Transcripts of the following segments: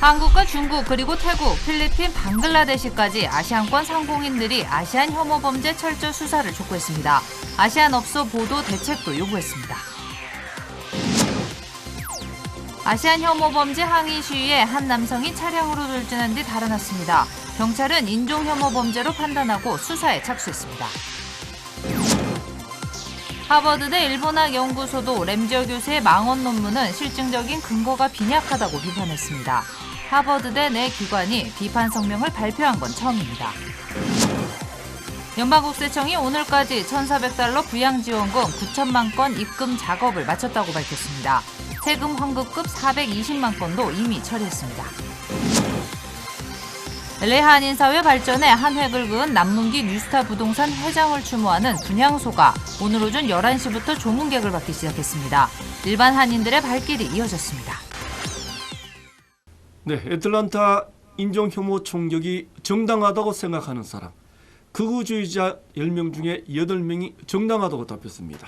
한국과 중국 그리고 태국, 필리핀, 방글라데시까지 아시안권 상공인들이 아시안 혐오 범죄 철저 수사를 촉구했습니다. 아시안 업소 보도 대책도 요구했습니다. 아시안 혐오 범죄 항의 시위에 한 남성이 차량으로 돌진한 뒤 달아났습니다. 경찰은 인종 혐오 범죄로 판단하고 수사에 착수했습니다. 하버드대 일본학 연구소도 램지어 교수의 망언 논문은 실증적인 근거가 빈약하다고 비판했습니다. 하버드대 내 기관이 비판 성명을 발표한 건 처음입니다. 연방국세청이 오늘까지 1,400달러 부양지원금 9천만 건 입금 작업을 마쳤다고 밝혔습니다. 세금 환급급 420만 건도 이미 처리했습니다. LA 한인사회 발전에 한 획을 그은 남문기 뉴스타 부동산 회장을 추모하는 분향소가 오늘 오전 11시부터 조문객을 받기 시작했습니다. 일반 한인들의 발길이 이어졌습니다. 네, 애틀란타 인종혐오 총격이 정당하다고 생각하는 사람, 극우주의자 10명 중에 8명이 정당하다고 답했습니다.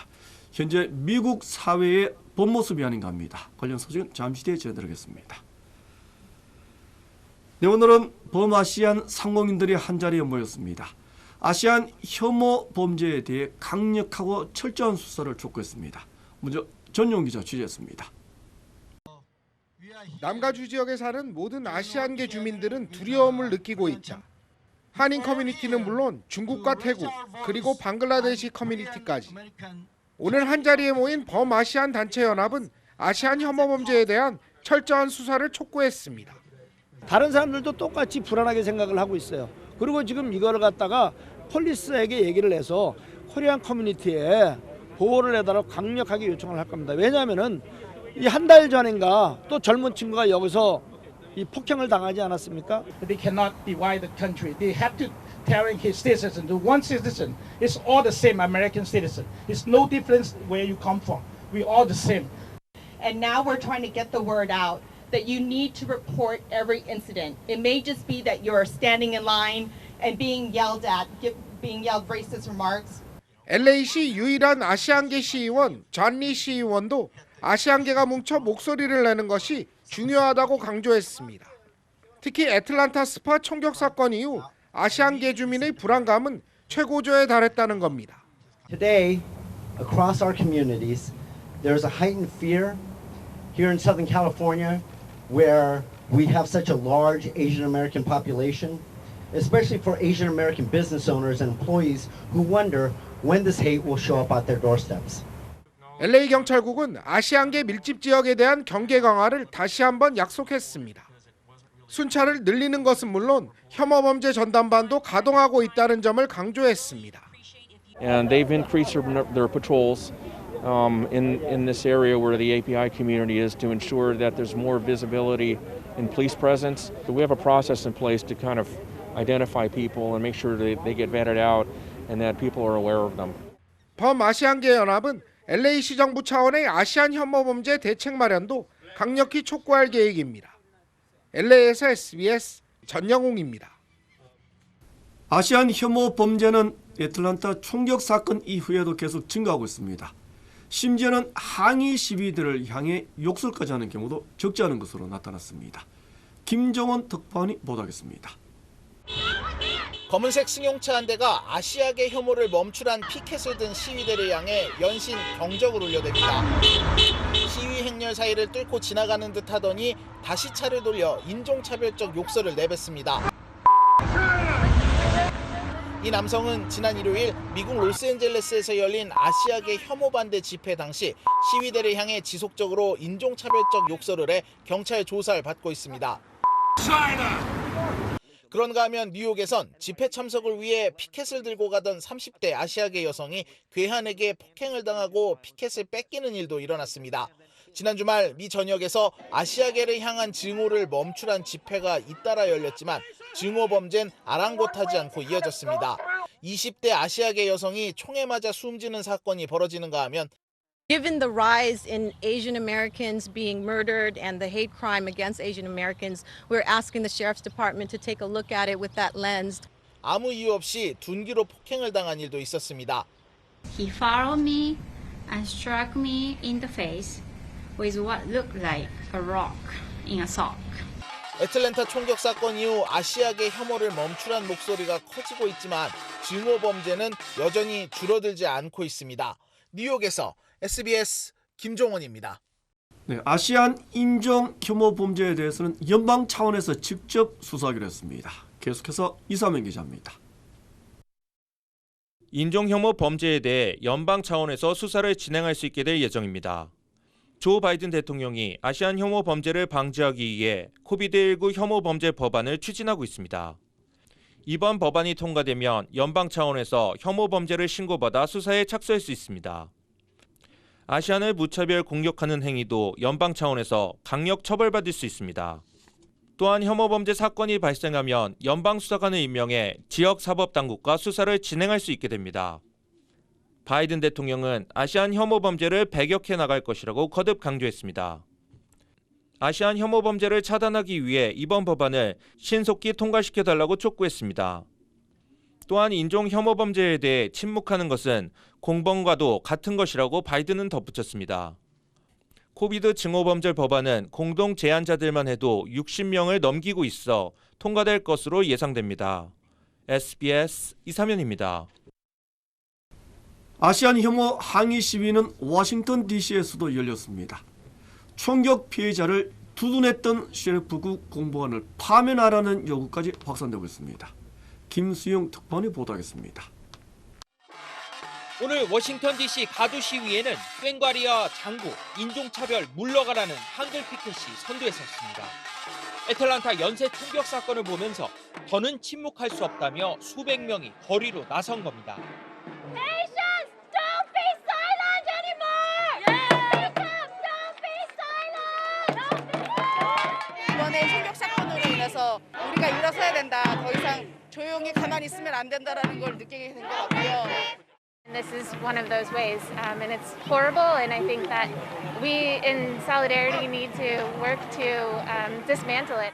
현재 미국 사회의 본 모습이 아닌가 합니다. 관련 소식은 잠시 뒤에 전해드리겠습니다. 네, 오늘은 범아시안 상공인들이 한자리에 모였습니다. 아시안 혐오 범죄에 대해 강력하고 철저한 수사를 촉구했습니다. 먼저 전용 기자 취재했습니다. 남가주 지역에 사는 모든 아시안계 주민들은 두려움을 느끼고 있다. 한인 커뮤니티는 물론 중국과 태국 그리고 방글라데시 커뮤니티까지 오늘 한자리에 모인 범아시안 단체 연합은 아시안 혐오 범죄에 대한 철저한 수사를 촉구했습니다. 다른 사람들도 똑같이 불안하게 생각을 하고 있어요. 그리고 지금 이거를 갖다가 폴리스에게 얘기를 해서 코리안 커뮤니티에 보호를 해달라고 강력하게 요청을 할 겁니다. 왜냐하면은 이 한 달 전인가 또 젊은 친구가 여기서 이 폭행을 당하지 않았습니까? They cannot divide the country. They have to tearing his citizen to one citizen. It's all the same American citizen. It's no difference where you come from. We all the same. And now we're trying to get the word out that you need to report every incident. It may just be that you're standing in line and being yelled at, being yelled racist remarks. LA시 유일한 아시안계 시의원 존리 시의원도 아시안계가 뭉쳐 목소리를 내는 것이 중요하다고 강조했습니다. 특히 애틀란타 스파 총격 사건 이후 아시안계 주민의 불안감은 최고조에 달했다는 겁니다. Today, across our communities, there's a heightened fear here in Southern California where we have such a large Asian American population, especially for Asian American business owners and employees who wonder when this hate will show up at their doorsteps. LA 경찰국은 아시안계 밀집 지역에 대한 경계 강화를 다시 한번 약속했습니다. 순찰을 늘리는 것은 물론 혐오 범죄 전담반도 가동하고 있다는 점을 강조했습니다. And they've increased their patrols in this area where the API community is to ensure that there's more visibility and police presence. So we have a process in place to kind of identify people and make sure that they get vetted out and that people are aware of them. 범아시안계 연합은 LA 시정부 차원의 아시안 혐오 범죄 대책 마련도 강력히 촉구할 계획입니다. LA에서 SBS 전영웅입니다. 아시안 혐오 범죄는 애틀란타 총격 사건 이후에도 계속 증가하고 있습니다. 심지어는 항의 시위대를 향해 욕설까지 하는 경우도 적지 않은 것으로 나타났습니다. 김정원 특파원이 보도하겠습니다. 검은색 승용차 한 대가 아시아계 혐오를 멈추란 피켓을 든 시위대를 향해 연신 경적을 울려댑니다. 시위 행렬 사이를 뚫고 지나가는 듯 하더니 다시 차를 돌려 인종차별적 욕설을 내뱉습니다. 이 남성은 지난 일요일 미국 로스앤젤레스에서 열린 아시아계 혐오 반대 집회 당시 시위대를 향해 지속적으로 인종차별적 욕설을 해 경찰 조사를 받고 있습니다. 그런가 하면 뉴욕에선 집회 참석을 위해 피켓을 들고 가던 30대 아시아계 여성이 괴한에게 폭행을 당하고 피켓을 뺏기는 일도 일어났습니다. 지난 주말 미 전역에서 아시아계를 향한 증오를 멈추란 집회가 잇따라 열렸지만 증오 범죄는 아랑곳하지 않고 이어졌습니다. 20대 아시아계 여성이 총에 맞아 숨지는 사건이 벌어지는가 하면 Given the rise in Asian Americans being murdered and the hate crime against Asian Americans, we're asking the Sheriff's Department to take a look at it with that lens. 아무 이유 없이 둔기로 폭행을 당한 일도 있었습니다. He followed me and struck me in the face with what looked like a rock in a sock. 애틀랜타 총격 사건 이후 아시아계 혐오를 멈추란 목소리가 커지고 있지만 증오 범죄는 여전히 줄어들지 않고 있습니다. 뉴욕에서 SBS 김종원입니다. 네, 아시안 인종 혐오 범죄에 대해서는 연방 차원에서 직접 수사하기로 했습니다. 계속해서 이사명 기자입니다. 인종혐오 범죄에 대해 연방 차원에서 수사를 진행할 수 있게 될 예정입니다. 조 바이든 대통령이 아시안 혐오 범죄를 방지하기 위해 코비드19 혐오 범죄 법안을 추진하고 있습니다. 이번 법안이 통과되면 연방 차원에서 혐오 범죄를 신고받아 수사에 착수할 수 있습니다. 아시안을 무차별 공격하는 행위도 연방 차원에서 강력 처벌받을 수 있습니다. 또한 혐오 범죄 사건이 발생하면 연방 수사관을 임명해 지역 사법 당국과 수사를 진행할 수 있게 됩니다. 바이든 대통령은 아시안 혐오 범죄를 배격해 나갈 것이라고 거듭 강조했습니다. 아시안 혐오 범죄를 차단하기 위해 이번 법안을 신속히 통과시켜달라고 촉구했습니다. 또한 인종 혐오 범죄에 대해 침묵하는 것은 공범과도 같은 것이라고 바이든은 덧붙였습니다. 코비드 증오범죄 법안은 공동 제안자들만 해도 60명을 넘기고 있어 통과될 것으로 예상됩니다. SBS 이사면입니다. 아시안 혐오 항의 시위는 워싱턴 DC에서도 열렸습니다. 총격 피해자를 두둔했던 셰리프국 공보원을 파면하라는 요구까지 확산되고 있습니다. 김수영 특파원이 보도하겠습니다. 오늘 워싱턴 DC 가두 시위에는 꽹과리와 장구, 인종차별 물러가라는 한글 피켓이 선두에 섰습니다. 애틀란타 연쇄 총격 사건을 보면서 더는 침묵할 수 없다며 수백 명이 거리로 나선 겁니다. Asians, don't be silent anymore! Don't be silent! 이번에 총격 사건으로 인해서 우리가 일어서야 된다. 더 이상 조용히 가만히 있으면 안 된다라는 걸 느끼게 된 것 같고요. This is one of those ways, and it's horrible, and I think that we in solidarity need to work to dismantle it.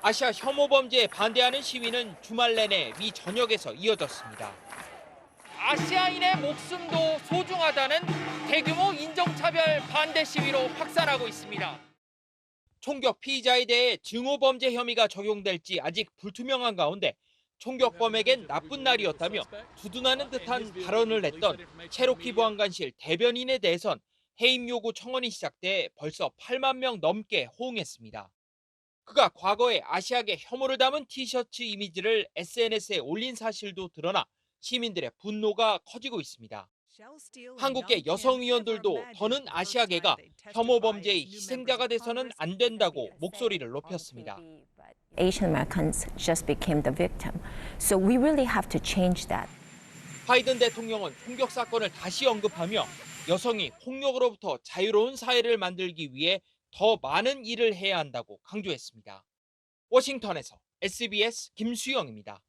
아시아 혐오 범죄에 반대하는 시위는 주말 내내 미 전역에서 이어졌습니다. 아시아인의 목숨도 소중하다는 대규모 인종차별 반대 시위로 확산하고 있습니다. 총격 피의자에 대해 증오 범죄 혐의가 적용될지 아직 불투명한 가운데 총격범에겐 나쁜 날이었다며 두둔하는 듯한 발언을 냈던 체로키 보안관실 대변인에 대해선 해임 요구 청원이 시작돼 벌써 8만 명 넘게 호응했습니다. 그가 과거에 아시아계 혐오를 담은 티셔츠 이미지를 SNS에 올린 사실도 드러나 시민들의 분노가 커지고 있습니다. 한국계 여성 의원들도 더는 아시아계가 혐오 범죄의 희생자가 돼서는 안 된다고 목소리를 높였습니다. Asian Americans just became the victim. So we really have to change that. 바이든 대통령은 총격 사건을 다시 언급하며 여성이 폭력으로부터 자유로운 사회를 만들기 위해 더 많은 일을 해야 한다고 강조했습니다. 워싱턴에서 SBS 김수영입니다.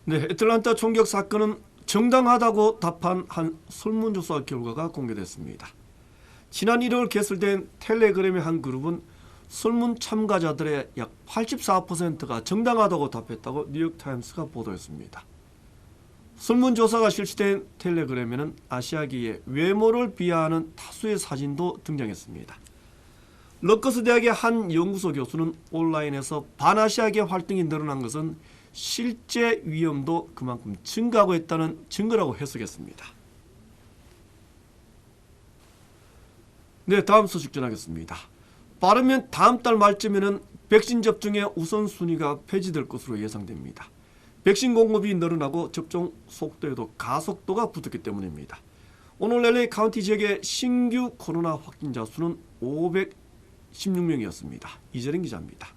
네, 애틀란타 총격 사건은 정당하다고 답한 한 설문조사 결과가 공개됐습니다. 지난 1월 개설된 텔레그램의 한 그룹은 설문 참가자들의 약 84%가 정당하다고 답했다고 뉴욕타임스가 보도했습니다. 설문조사가 실시된 텔레그램에는 아시아계의 외모를 비하하는 다수의 사진도 등장했습니다. 러커스 대학의 한 연구소 교수는 온라인에서 반아시아계 활동이 늘어난 것은 실제 위험도 그만큼 증가하고 있다는 증거라고 해석했습니다. 네, 다음 소식 전하겠습니다. 빠르면 다음 달 말쯤에는 백신 접종의 우선순위가 폐지될 것으로 예상됩니다. 백신 공급이 늘어나고 접종 속도에도 가속도가 붙었기 때문입니다. 오늘 LA 카운티 지역의 신규 코로나 확진자 수는 516명이었습니다. 이재린 기자입니다.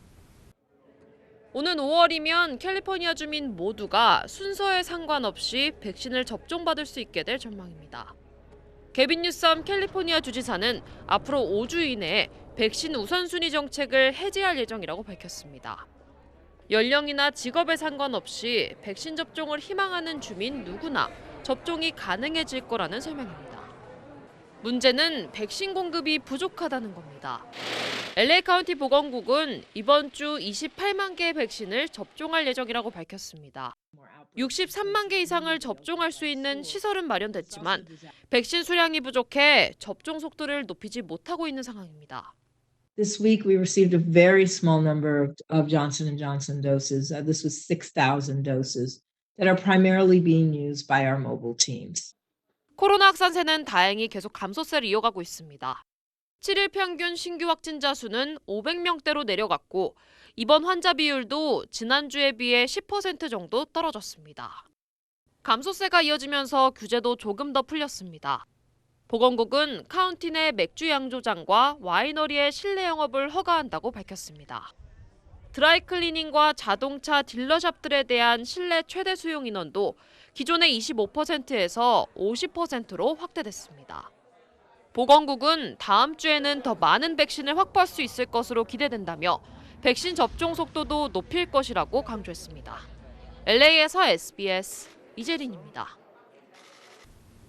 오는 5월이면 캘리포니아 주민 모두가 순서에 상관없이 백신을 접종받을 수 있게 될 전망입니다. 개빈 뉴섬 캘리포니아 주지사는 앞으로 5주 이내에 백신 우선순위 정책을 해제할 예정이라고 밝혔습니다. 연령이나 직업에 상관없이 백신 접종을 희망하는 주민 누구나 접종이 가능해질 거라는 설명입니다. 문제는 백신 공급이 부족하다는 겁니다. LA 카운티 보건국은 이번 주 28만 개의 백신을 접종할 예정이라고 밝혔습니다. 63만 개 이상을 접종할 수 있는 시설은 마련됐지만 백신 수량이 부족해 접종 속도를 높이지 못하고 있는 상황입니다. This week, we received a very small number of Johnson & Johnson doses. This was 6,000 doses that are primarily being used by our mobile teams. 코로나 확산세는 다행히 계속 감소세를 이어가고 있습니다. 7일 평균 신규 확진자 수는 500명대로 내려갔고 입원 환자 비율도 지난주에 비해 10% 정도 떨어졌습니다. 감소세가 이어지면서 규제도 조금 더 풀렸습니다. 보건국은 카운티 내 맥주 양조장과 와이너리의 실내 영업을 허가한다고 밝혔습니다. 드라이클리닝과 자동차 딜러샵들에 대한 실내 최대 수용 인원도 기존의 25%에서 50%로 확대됐습니다. 보건국은 다음 주에는 더 많은 백신을 확보할 수 있을 것으로 기대된다며 백신 접종 속도도 높일 것이라고 강조했습니다. LA에서 SBS 이재린입니다.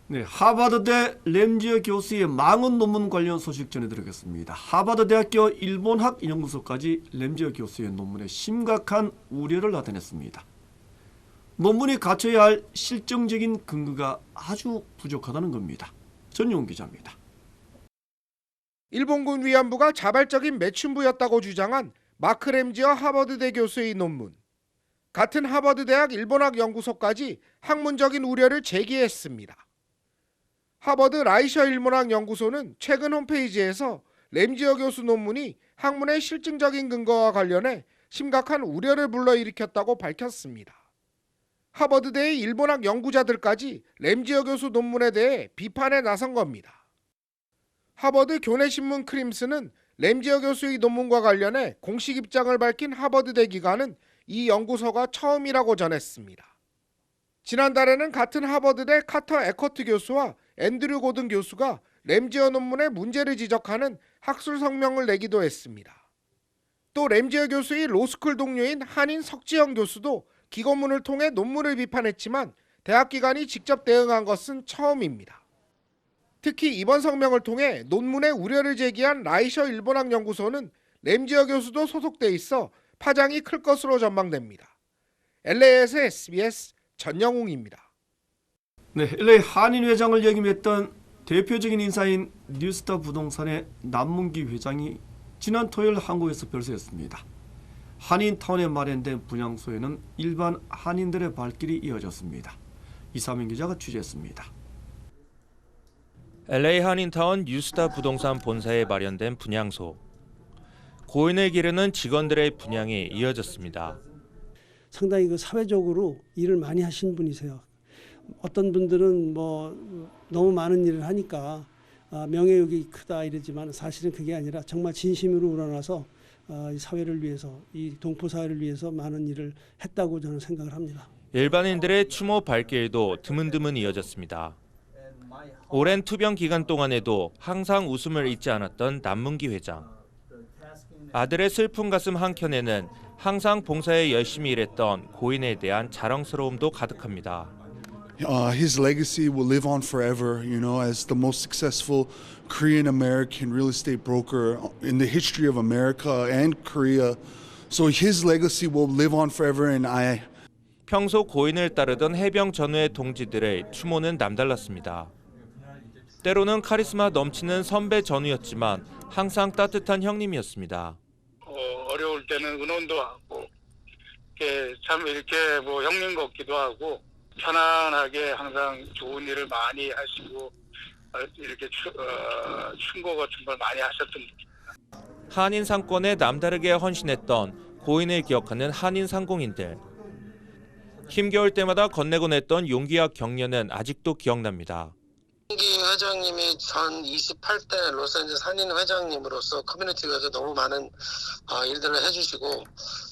네, 하버드대 램지어 교수의 망원 논문 관련 소식 전해드리겠습니다. 하버드대학교 일본학 연구소까지 램지어 교수의 논문에 심각한 우려를 나타냈습니다. 논문이 갖춰야 할 실증적인 근거가 아주 부족하다는 겁니다. 전용 기자입니다. 일본군 위안부가 자발적인 매춘부였다고 주장한 마크 램지어 하버드대 교수의 논문. 같은 하버드대학 일본학 연구소까지 학문적인 우려를 제기했습니다. 하버드 라이셔 일본학 연구소는 최근 홈페이지에서 램지어 교수 논문이 학문의 실증적인 근거와 관련해 심각한 우려를 불러일으켰다고 밝혔습니다. 하버드대의 일본학 연구자들까지 램지어 교수 논문에 대해 비판에 나선 겁니다. 하버드 교내신문 크림스는 램지어 교수의 논문과 관련해 공식 입장을 밝힌 하버드대 기관은 이 연구소가 처음이라고 전했습니다. 지난달에는 같은 하버드대 카터 에커트 교수와 앤드류 고든 교수가 램지어 논문의 문제를 지적하는 학술 성명을 내기도 했습니다. 또 램지어 교수의 로스쿨 동료인 한인 석지영 교수도 기고문을 통해 논문을 비판했지만 대학 기관이 직접 대응한 것은 처음입니다. 특히 이번 성명을 통해 논문의 우려를 제기한 라이셔 일본학 연구소는 램지어 교수도 소속돼 있어 파장이 클 것으로 전망됩니다. LA에서 SBS 전영웅입니다. 네, LA 한인 회장을 역임했던 대표적인 인사인 뉴스타 부동산의 남문기 회장이 지난 토요일 한국에서 별세했습니다. 한인타운에 마련된 분향소에는 일반 한인들의 발길이 이어졌습니다. 이사민 기자가 취재했습니다. LA 한인타운 뉴스타 부동산 본사에 마련된 분향소. 고인을 기르는 직원들의 분향이 이어졌습니다. 상당히 그 사회적으로 일을 많이 하신 분이세요. 어떤 분들은 뭐 너무 많은 일을 하니까 명예욕이 크다 이러지만 사실은 그게 아니라 정말 진심으로 우러나서 이 사회를 위해서, 이 동포 사회를 위해서 많은 일을 했다고 저는 생각을 합니다. 일반인들의 추모 발길도 드문드문 이어졌습니다. 오랜 투병 기간 동안에도 항상 웃음을 잊지 않았던 남문기 회장. 아들의 슬픈 가슴 한켠에는 항상 봉사에 열심히 일했던 고인에 대한 자랑스러움도 가득합니다. His legacy will live on forever, as the most successful Korean American real estate broker in the history of America and Korea. So his legacy will live on forever, and 평소 고인을 따르던 해병 전후의 동지들의 추모는 남달랐습니다. 때로는 카리스마 넘치는 선배 전우였지만 항상 따뜻한 형님이었습니다. 어려울 때는 의논도 하고 참 이렇게 뭐 형님 같기도 하고 편안하게 항상 좋은 일을 많이 하시고 이렇게 충고 같은 걸 많이 하셨던 분입니다. 한인 상권에 남다르게 헌신했던 고인을 기억하는 한인 상공인들. 힘겨울 때마다 건네곤 했던 용기와 격려는 아직도 기억납니다. 김기 회장님이 전 28대 로스앤젤레스 한인 회장님으로서 커뮤니티에서 너무 많은 일들을 해주시고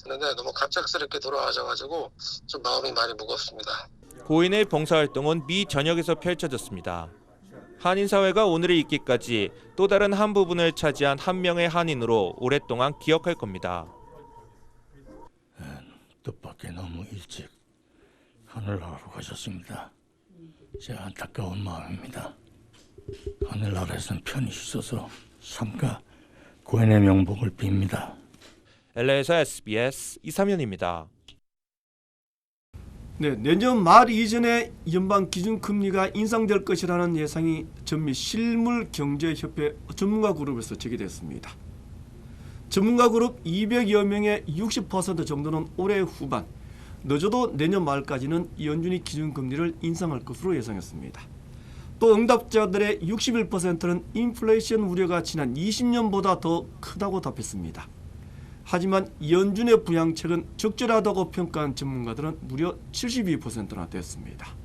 그런데 너무 갑작스럽게 돌아가셔가지고 좀 마음이 많이 무겁습니다. 고인의 봉사활동은 미 전역에서 펼쳐졌습니다. 한인 사회가 오늘을 있기까지 또 다른 한 부분을 차지한 한 명의 한인으로 오랫동안 기억할 겁니다. 뜻밖의 너무 일찍 하늘나라로 가셨습니다. 제 안타까운 마음입니다. 하늘나라에서는 편히 쉬셔서 삼가 고인의 명복을 빕니다. LA에서 SBS 이삼현입니다. 네, 내년 말 이전에 연방 기준금리가 인상될 것이라는 예상이 전미 실물경제협회 전문가 그룹에서 제기됐습니다. 전문가 그룹 200여 명의 60% 정도는 올해 후반, 늦어도 내년 말까지는 연준이 기준금리를 인상할 것으로 예상했습니다. 또 응답자들의 61%는 인플레이션 우려가 지난 20년보다 더 크다고 답했습니다. 하지만 연준의 부양책은 적절하다고 평가한 전문가들은 무려 72%나 됐습니다.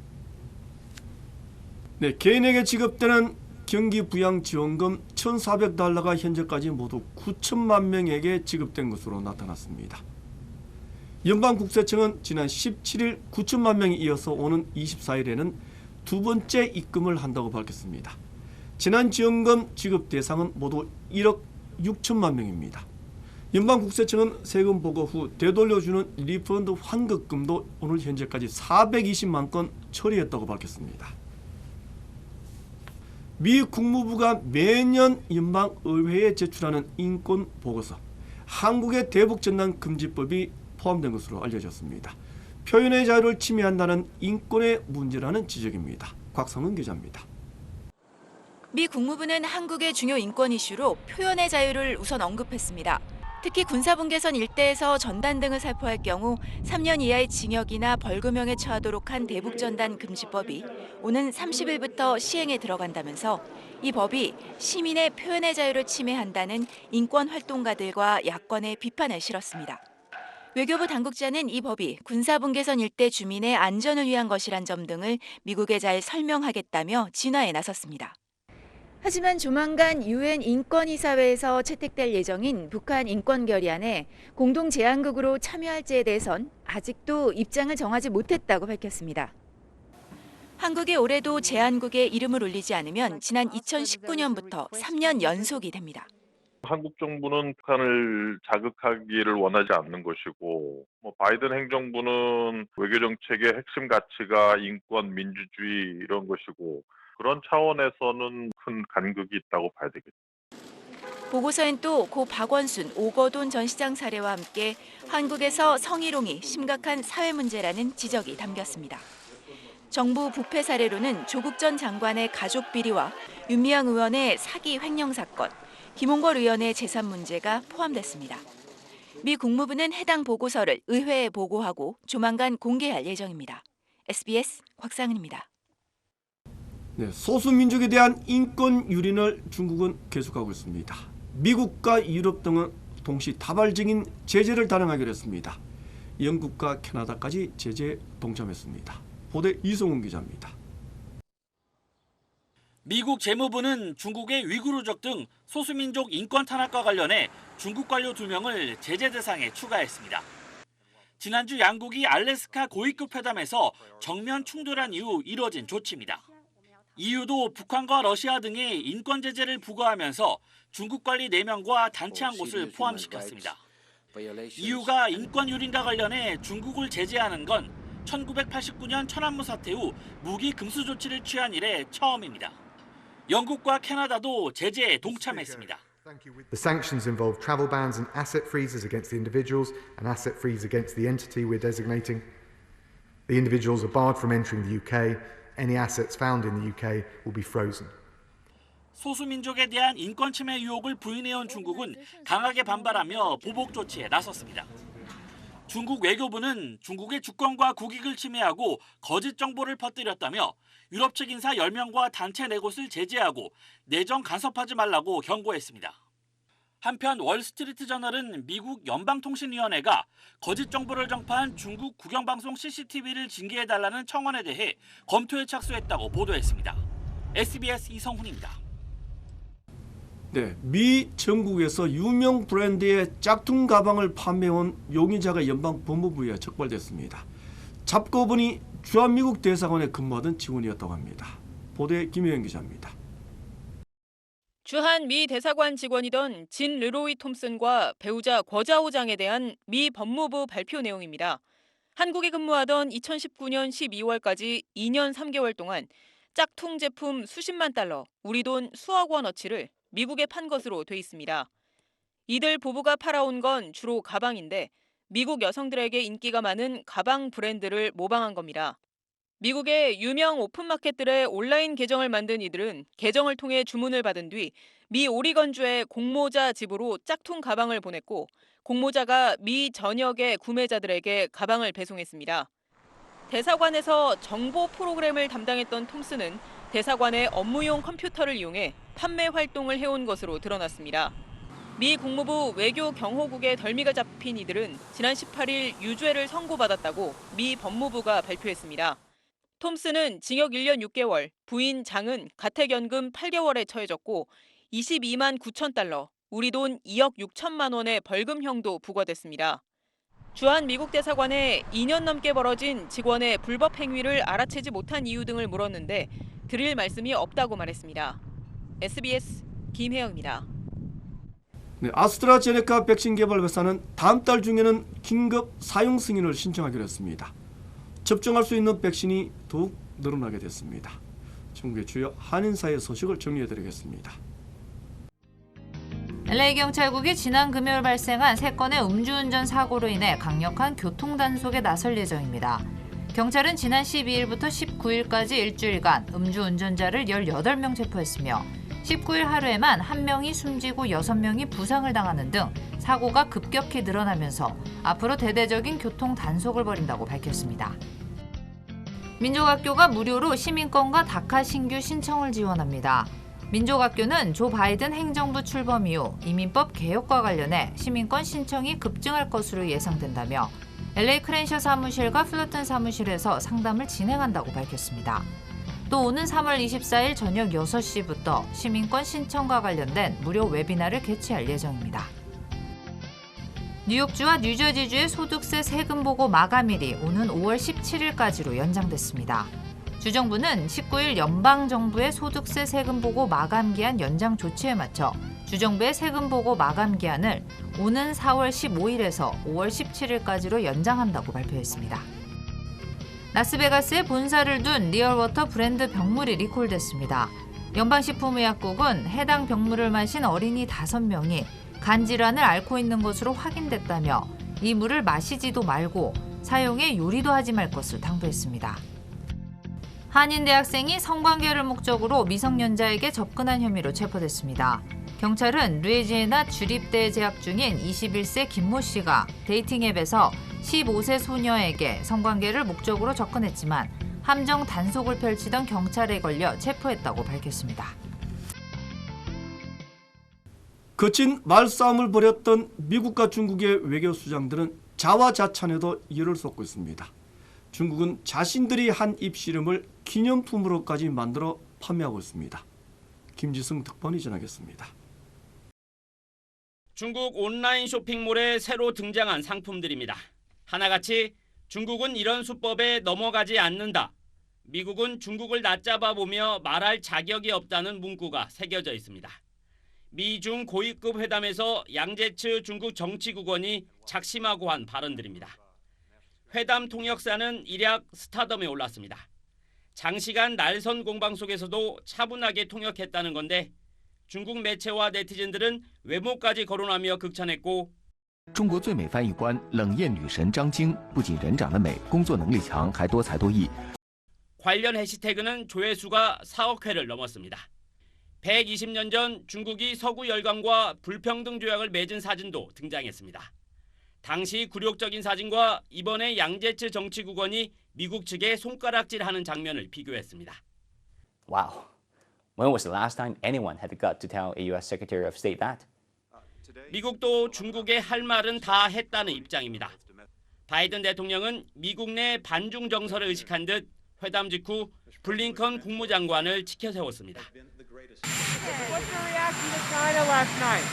네, 개인에게 지급되는 경기 부양 지원금 1,400달러가 현재까지 모두 9천만 명에게 지급된 것으로 나타났습니다. 연방국세청은 지난 17일 9천만 명에 이어서 오는 24일에는 두 번째 입금을 한다고 밝혔습니다. 지난 지원금 지급 대상은 모두 1억 6천만 명입니다. 연방국세청은 세금 보고 후 되돌려주는 리펀드 환급금도 오늘 현재까지 420만 건 처리했다고 밝혔습니다. 미 국무부가 매년 연방의회에 제출하는 인권 보고서, 한국의 대북전단 금지법이 포함된 것으로 알려졌습니다. 표현의 자유를 침해한다는 인권의 문제라는 지적입니다. 곽성은 기자입니다. 미 국무부는 한국의 중요 인권 이슈로 표현의 자유를 우선 언급했습니다. 특히 군사분계선 일대에서 전단 등을 살포할 경우 3년 이하의 징역이나 벌금형에 처하도록 한 대북전단 금지법이 오는 30일부터 시행에 들어간다면서 이 법이 시민의 표현의 자유를 침해한다는 인권활동가들과 야권의 비판을 실었습니다. 외교부 당국자는 이 법이 군사분계선 일대 주민의 안전을 위한 것이란 점 등을 미국에 잘 설명하겠다며 진화에 나섰습니다. 하지만 조만간 UN 인권이사회에서 채택될 예정인 북한 인권결의안에 공동제안국으로 참여할지에 대해선 아직도 입장을 정하지 못했다고 밝혔습니다. 한국이 올해도 제안국에 이름을 올리지 않으면 지난 2019년부터 3년 연속이 됩니다. 한국 정부는 북한을 자극하기를 원하지 않는 것이고, 바이든 행정부는 외교 정책의 핵심 가치가 인권, 민주주의 이런 것이고, 그런 차원에서는 큰 간극이 있다고 봐야 되겠죠. 보고서엔 또 고 박원순, 오거돈 전 시장 사례와 함께 한국에서 성희롱이 심각한 사회 문제라는 지적이 담겼습니다. 정부 부패 사례로는 조국 전 장관의 가족 비리와 윤미향 의원의 사기 횡령 사건, 김홍걸 의원의 재산 문제가 포함됐습니다. 미 국무부는 해당 보고서를 의회에 보고하고 조만간 공개할 예정입니다. SBS 곽상은입니다. 네, 소수민족에 대한 인권 유린을 중국은 계속하고 있습니다. 미국과 유럽 등은 동시 다발적인 제재를 단행하기로 했습니다. 영국과 캐나다까지 제재에 동참했습니다. 보도에 이성훈 기자입니다. 미국 재무부는 중국의 위구르족 등 소수민족 인권 탄압과 관련해 중국 관료 2명을 제재 대상에 추가했습니다. 지난주 양국이 알래스카 고위급 회담에서 정면 충돌한 이후 이뤄진 조치입니다. EU도 북한과 러시아 등의 인권 제재를 부과하면서 중국 관리 4명과 단체 한 곳을 포함시켰습니다. EU가 인권 유린과 관련해 중국을 제재하는 건 1989년 천안무 사태 후 무기 금수 조치를 취한 이래 처음입니다. 영국과 캐나다도 제재에 동참했습니다. The sanctions involve travel bans and asset freezes against the individuals and asset freeze against the entity we're designating. The individuals are barred from entering the UK. Any assets found in the UK will be frozen. 소수민족에 대한 인권 침해 유혹을 부인해온 중국은 강하게 반발하며 보복 조치에 나섰습니다. 중국 외교부는 중국의 주권과 국익을 침해하고 거짓 정보를 퍼뜨렸다며 유럽 측 인사 10명과 단체 4곳을 제재하고 내정 간섭하지 말라고 경고했습니다. 한편 월스트리트 저널은 미국 연방통신위원회가 거짓 정보를 전파한 중국 국영방송 CCTV를 징계해달라는 청원에 대해 검토에 착수했다고 보도했습니다. SBS 이성훈입니다. 네, 미 전국에서 유명 브랜드의 짝퉁 가방을 판매해온 용의자가 연방법무부에 적발됐습니다. 잡고 보니 주한미국 대사관에 근무하던 직원이었다고 합니다. 보도에 김혜영 기자입니다. 주한 미 대사관 직원이던 진 르로이 톰슨과 배우자 거자오 장에 대한 미 법무부 발표 내용입니다. 한국에 근무하던 2019년 12월까지 2년 3개월 동안 짝퉁 제품 수십만 달러, 우리 돈 수억 원어치를 미국에 판 것으로 돼 있습니다. 이들 부부가 팔아온 건 주로 가방인데 미국 여성들에게 인기가 많은 가방 브랜드를 모방한 겁니다. 미국의 유명 오픈마켓들의 온라인 계정을 만든 이들은 계정을 통해 주문을 받은 뒤 미 오리건주의 공모자 집으로 짝퉁 가방을 보냈고 공모자가 미 전역의 구매자들에게 가방을 배송했습니다. 대사관에서 정보 프로그램을 담당했던 톰슨은 대사관의 업무용 컴퓨터를 이용해 판매 활동을 해온 것으로 드러났습니다. 미 국무부 외교 경호국의 덜미가 잡힌 이들은 지난 18일 유죄를 선고받았다고 미 법무부가 발표했습니다. 톰슨은 징역 1년 6개월, 부인 장은 가택연금 8개월에 처해졌고 22만 9천 달러, 우리 돈 2억 6천만 원의 벌금형도 부과됐습니다. 주한 미국 대사관에 2년 넘게 벌어진 직원의 불법 행위를 알아채지 못한 이유 등을 물었는데 드릴 말씀이 없다고 말했습니다. SBS 김혜영입니다. 네, 아스트라제네카 백신 개발 회사는 다음 달 중에는 긴급 사용 승인을 신청하기로 했습니다. 접종할 수 있는 백신이 더욱 늘어나게 됐습니다. 중국의 주요 한인사의 소식을 정리해드리겠습니다. LA 경찰국이 지난 금요일 발생한 3건의 음주운전 사고로 인해 강력한 교통 단속에 나설 예정입니다. 경찰은 지난 12일부터 19일까지 일주일간 음주운전자를 18명 체포했으며 19일 하루에만 1명이 숨지고 6명이 부상을 당하는 등 사고가 급격히 늘어나면서 앞으로 대대적인 교통 단속을 벌인다고 밝혔습니다. 민족학교가 무료로 시민권과 다카 신규 신청을 지원합니다. 민족학교는 조 바이든 행정부 출범 이후 이민법 개혁과 관련해 시민권 신청이 급증할 것으로 예상된다며 LA 크렌셔 사무실과 플러튼 사무실에서 상담을 진행한다고 밝혔습니다. 또 오는 3월 24일 저녁 6시부터 시민권 신청과 관련된 무료 웨비나를 개최할 예정입니다. 뉴욕주와 뉴저지주의 소득세 세금 보고 마감일이 오는 5월 17일까지로 연장됐습니다. 주정부는 19일 연방정부의 소득세 세금 보고 마감 기한 연장 조치에 맞춰 주정부의 세금 보고 마감 기한을 오는 4월 15일에서 5월 17일까지로 연장한다고 발표했습니다. 라스베가스에 본사를 둔 리얼워터 브랜드 병물이 리콜됐습니다. 연방식품의약국은 해당 병물을 마신 어린이 5명이 간 질환을 앓고 있는 것으로 확인됐다며 이 물을 마시지도 말고 사용해 요리도 하지 말 것을 당부했습니다. 한인 대학생이 성관계를 목적으로 미성년자에게 접근한 혐의로 체포됐습니다. 경찰은 루이지애나 주립대에 재학 중인 21세 김모 씨가 데이팅 앱에서 15세 소녀에게 성관계를 목적으로 접근했지만 함정 단속을 펼치던 경찰에 걸려 체포했다고 밝혔습니다. 거친 말싸움을 벌였던 미국과 중국의 외교수장들은 자화자찬에도 열을 쏟고 있습니다. 중국은 자신들이 한 입씨름을 기념품으로까지 만들어 판매하고 있습니다. 김지승 특파원이 전하겠습니다. 중국 온라인 쇼핑몰에 새로 등장한 상품들입니다. 하나같이 중국은 이런 수법에 넘어가지 않는다. 미국은 중국을 낮잡아 보며 말할 자격이 없다는 문구가 새겨져 있습니다. 미중 고위급 회담에서 양제츠 중국 정치국원이 작심하고 한 발언들입니다. 회담 통역사는 일약 스타덤에 올랐습니다. 장시간 날선 공방 속에서도 차분하게 통역했다는 건데 중국 매체와 네티즌들은 외모까지 거론하며 극찬했고 中国最美翻译官冷艳女神张晶不仅人长得美，工作能力强，还多才多艺。 관련 해시태그는 조회수가 4억 회를 넘었습니다. 120년 전 중국이 서구 열강과 불평등 조약을 맺은 사진도 등장했습니다. 당시 굴욕적인 사진과 이번에 양제츠 정치국원이 미국 측에 손가락질하는 장면을 비교했습니다. Wow. When was the last time anyone had the gut to tell a U.S. Secretary of State that? 미국도 중국에 할 말은 다 했다는 입장입니다. 바이든 대통령은 미국 내 반중 정서를 의식한 듯 회담 직후 블링컨 국무장관을 치켜 세웠습니다. What's your reaction to China last night?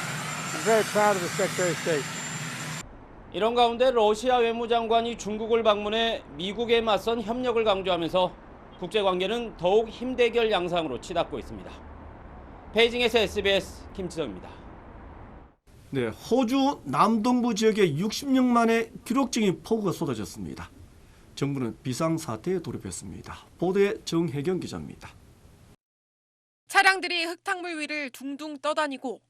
I'm very proud of the Secretary of State. 이런 가운데 러시아 외무장관이 중국을 방문해 미국에 맞선 협력을 강조하면서 국제관계는 더욱 힘대결 양상으로 치닫고 있습니다. 베이징에서 SBS 김지성입니다. 네, 호주 남동부 지역에 60년 만에 기록적인 폭우가 쏟아졌습니다. 정부는 비상사태에 돌입했습니다. 보도에 정혜경 기자입니다. 차량들이 흙탕물 위를 둥둥 떠다니고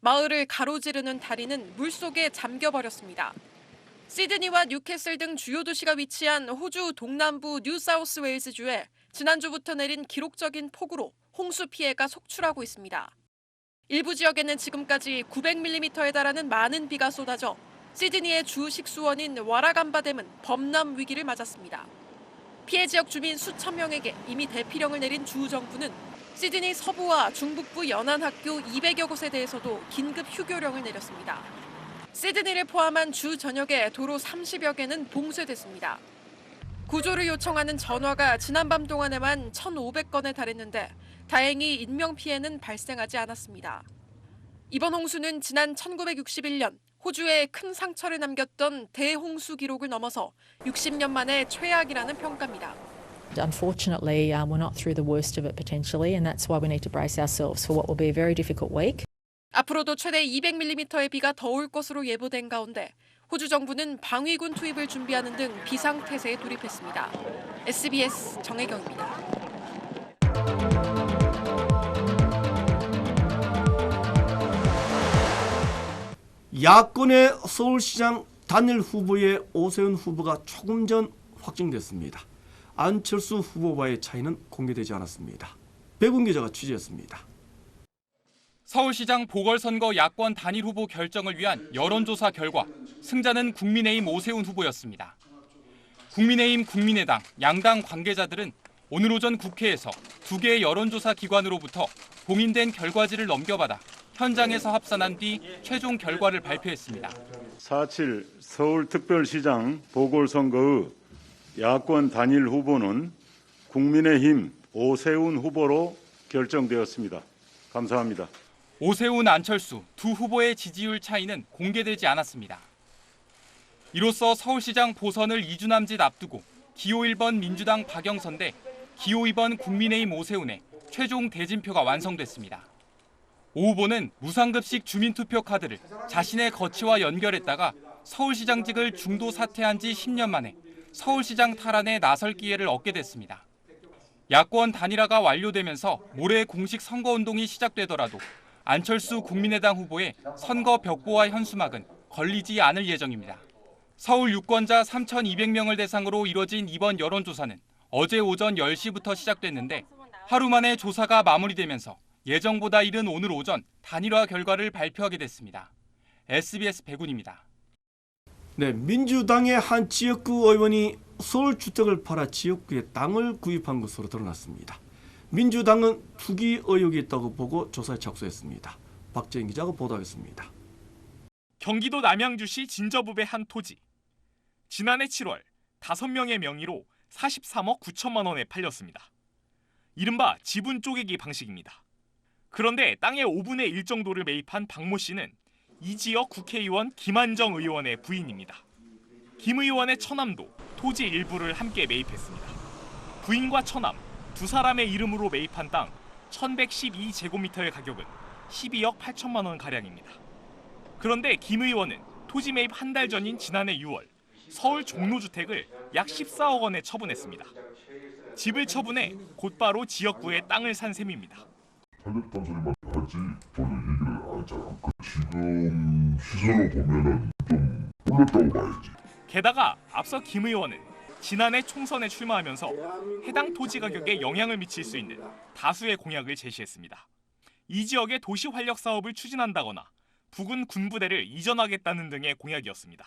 마을을 가로지르는 다리는 물속에 잠겨버렸습니다. 시드니와 뉴캐슬 등 주요 도시가 위치한 호주 동남부 뉴사우스웨일즈주에 지난주부터 내린 기록적인 폭우로 홍수 피해가 속출하고 있습니다. 일부 지역에는 지금까지 900mm에 달하는 많은 비가 쏟아져 시드니의 주 식수원인 와라감바댐은 범람 위기를 맞았습니다. 피해 지역 주민 수천 명에게 이미 대피령을 내린 주 정부는 시드니 서부와 중북부 연안학교 200여 곳에 대해서도 긴급 휴교령을 내렸습니다. 시드니를 포함한 주 전역의 도로 30여 개는 봉쇄됐습니다. 구조를 요청하는 전화가 지난밤 동안에만 1,500건에 달했는데 다행히 인명피해는 발생하지 않았습니다. 이번 홍수는 지난 1961년 호주에 큰 상처를 남겼던 대홍수 기록을 넘어서 60년 만에 최악이라는 평가입니다. Unfortunately, we're not through the worst of it potentially, and that's why we need to brace ourselves for what will be a very difficult week. 앞으로도 최대 200mm의 비가 더 올 것으로 예보된 가운데 호주 정부는 방위군 투입을 준비하는 등 비상태세에 돌입했습니다. SBS 정혜경입니다. 야권의 서울시장 단일 후보의 오세훈 후보가 조금 전 확정됐습니다. 안철수 후보와의 차이는 공개되지 않았습니다. 백운 기자가 취재했습니다. 서울시장 보궐선거 야권 단일 후보 결정을 위한 여론조사 결과 승자는 국민의힘 오세훈 후보였습니다. 국민의힘, 국민의당, 양당 관계자들은 오늘 오전 국회에서 두 개의 여론조사 기관으로부터 봉인된 결과지를 넘겨받아 현장에서 합산한 뒤 최종 결과를 발표했습니다. 4.7 서울특별시장 보궐선거의 야권 단일 후보는 국민의힘 오세훈 후보로 결정되었습니다. 감사합니다. 오세훈, 안철수 두 후보의 지지율 차이는 공개되지 않았습니다. 이로써 서울시장 보선을 2주 남짓 앞두고 기호 1번 민주당 박영선 대 기호 2번 국민의힘 오세훈의 최종 대진표가 완성됐습니다. 오 후보는 무상급식 주민투표 카드를 자신의 거취와 연결했다가 서울시장직을 중도 사퇴한 지 10년 만에 서울시장 탈환에 나설 기회를 얻게 됐습니다. 야권 단일화가 완료되면서 모레 공식 선거운동이 시작되더라도 안철수 국민의당 후보의 선거 벽보와 현수막은 걸리지 않을 예정입니다. 서울 유권자 3,200명을 대상으로 이뤄진 이번 여론조사는 어제 오전 10시부터 시작됐는데 하루 만에 조사가 마무리되면서 예정보다 이른 오늘 오전 단일화 결과를 발표하게 됐습니다. SBS 백운입니다. 네, 민주당의 한 지역구 의원이 서울 주택을 팔아 지역구에 땅을 구입한 것으로 드러났습니다. 민주당은 투기 의혹이 있다고 보고 조사에 착수했습니다. 박재인 기자가 보도하겠습니다. 경기도 남양주시 진저읍의 한 토지. 지난해 7월 5명의 명의로 43억 9천만 원에 팔렸습니다. 이른바 지분 쪼개기 방식입니다. 그런데 땅의 5분의 1 정도를 매입한 박모 씨는 이 지역 국회의원 김한정 의원의 부인입니다. 김 의원의 처남도 토지 일부를 함께 매입했습니다. 부인과 처남 두 사람의 이름으로 매입한 땅 1112제곱미터의 가격은 12억 8천만 원 가량입니다. 그런데 김 의원은 토지 매입 한 달 전인 지난해 6월 서울 종로주택을 약 14억 원에 처분했습니다. 집을 처분해 곧바로 지역구에 땅을 산 셈입니다. 살렸던 소리만 하지 저는 얘기를 안 했잖아. 지금 시선으로 보면은 좀 올렸다고 봐야지. 게다가 앞서 김 의원은 지난해 총선에 출마하면서 해당 토지 가격에 영향을 미칠 수 있는 다수의 공약을 제시했습니다. 이 지역의 도시 활력 사업을 추진한다거나 부근 군부대를 이전하겠다는 등의 공약이었습니다.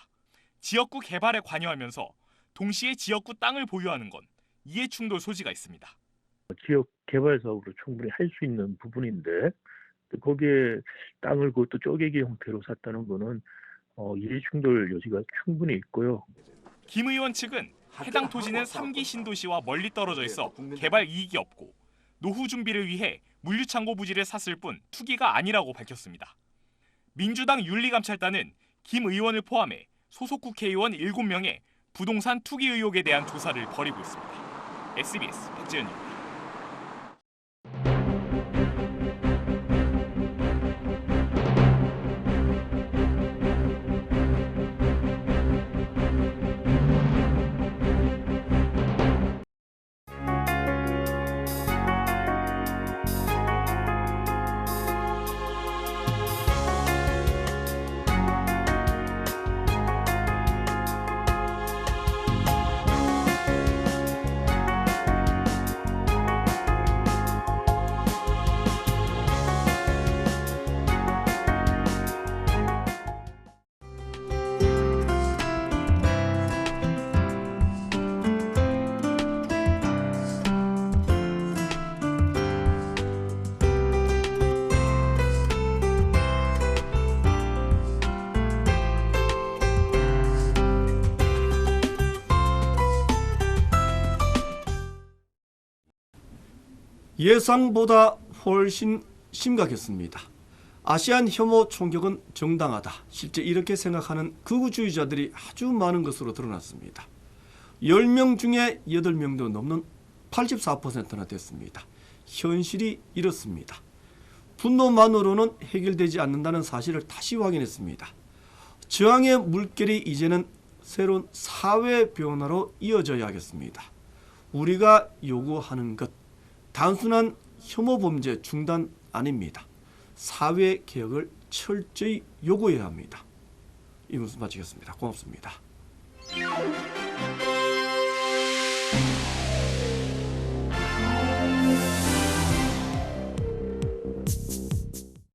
지역구 개발에 관여하면서 동시에 지역구 땅을 보유하는 건 이해충돌 소지가 있습니다. 지역 개발 사업으로 충분히 할 수 있는 부분인데 거기에 땅을 그것도 쪼개기 형태로 샀다는 거는 이해충돌 여지가 충분히 있고요. 김 의원 측은 해당 토지는 3기 신도시와 멀리 떨어져 있어 개발 이익이 없고 노후 준비를 위해 물류창고 부지를 샀을 뿐 투기가 아니라고 밝혔습니다. 민주당 윤리감찰단은 김 의원을 포함해 소속 국회의원 7명의 부동산 투기 의혹에 대한 조사를 벌이고 있습니다. SBS 박재현입니다. 예상보다 훨씬 심각했습니다. 아시안 혐오 총격은 정당하다. 실제 이렇게 생각하는 극우주의자들이 아주 많은 것으로 드러났습니다. 10명 중에 8명도 넘는 84%나 됐습니다. 현실이 이렇습니다. 분노만으로는 해결되지 않는다는 사실을 다시 확인했습니다. 저항의 물결이 이제는 새로운 사회 변화로 이어져야겠습니다. 우리가 요구하는 것, 단순한 혐오 범죄 중단 아닙니다. 사회 개혁을 철저히 요구해야 합니다. 이 말씀 마치겠습니다. 고맙습니다.